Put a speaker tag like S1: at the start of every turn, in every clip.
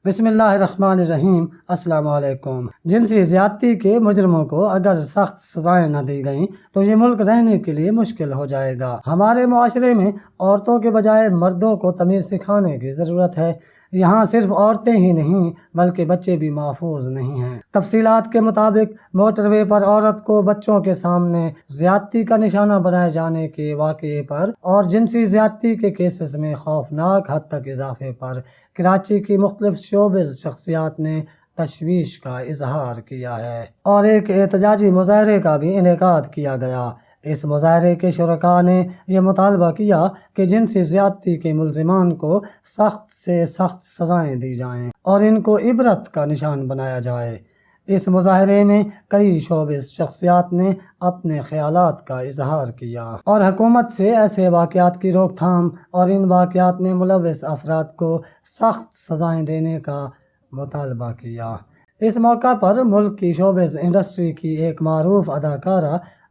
S1: बिस्मिल्लाहिर्रहमानिर्रहीम। अस्सलाम वालेकुम। जिनसी ज़्यादती के मुजरमों को अगर सख्त सज़ाएं न दी गईं तो ये मुल्क रहने के लिए मुश्किल हो जाएगा। हमारे मुआशरे में औरतों के बजाय मर्दों को तमीज़ सिखाने की ज़रूरत है। यहाँ सिर्फ औरतें ही नहीं बल्कि बच्चे भी महफूज नहीं हैं। तफसीलात के मुताबिक मोटरवे पर औरत को बच्चों के सामने ज़्यादती का निशाना बनाए जाने के वाक़ये पर और जिनसी ज़्यादती के केसेस में खौफनाक हद तक इजाफे पर कराची की मुख्तलिफ शोबिज़ शख्सियात ने तशवीश का इजहार किया है और एक एहतजाजी मुजाहरे का भी इनेकाद किया गया। इस मुजाहरे के शुरका ने यह मुतालबा किया कि जिनसी ज़्यादती के मुल्ज़िमान को सख्त से सख्त सज़ाएँ दी जाएँ और इनको इबरत का निशान बनाया जाए। इस मुजाहरे में कई शोबिज़ शख्सियात ने अपने ख्यालात का इजहार किया और हुकूमत से ऐसे वाक़यात की रोकथाम और इन वाक़यात में मुलव्वस अफराद को सख्त सज़ाएँ देने का मुतालबा किया। इस मौका पर मुल्क की शोबिज़ इंडस्ट्री की एक मारूफ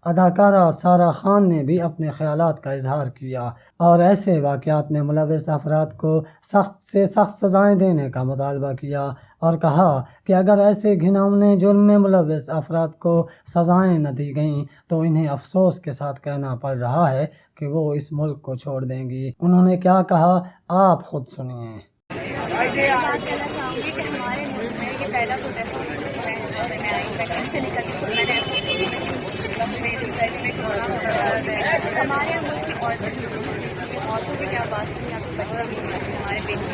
S1: अदाकारा सारा खान ने भी अपने ख्यालात का इजहार किया और ऐसे वाक़यात में मुलव्वस अफराद को सख्त से सख्त सज़ाएँ देने का मुतालबा किया और कहा कि अगर ऐसे घिनौने जुर्म में मुलव्वस अफराद को सज़ाएँ न दी गईं तो इन्हें अफसोस के साथ कहना पड़ रहा है कि वो इस मुल्क को छोड़ देंगी। उन्होंने क्या कहा, आप खुद सुनिए।
S2: बात करना चाहूँगी कि हमारे मुल्क में ये पहला प्रोटेस्ट मैं आई वैक्सीन से निकल के मैंने हमारे मुल्क की औरतों की क्या बात है, यहाँ पे बच्चे भी हमारे बेटे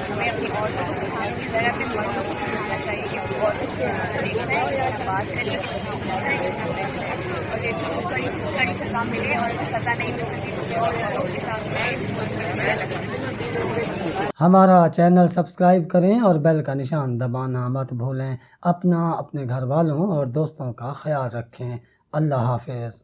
S2: हमें अपनी औरतों को सिखाने की जगह अपने मर्दों को सिखाना चाहिए कि औरतों को देखना है, बात करनी और जिसको कड़ी से कड़ी सज़ा मिले और सज़ा नहीं मिल सके तो औरतों के साथ
S1: हमारा चैनल सब्सक्राइब करें और बेल का निशान दबाना मत भूलें। अपना, अपने घर वालों और दोस्तों का ख्याल रखें। अल्लाह हाफ़िज़।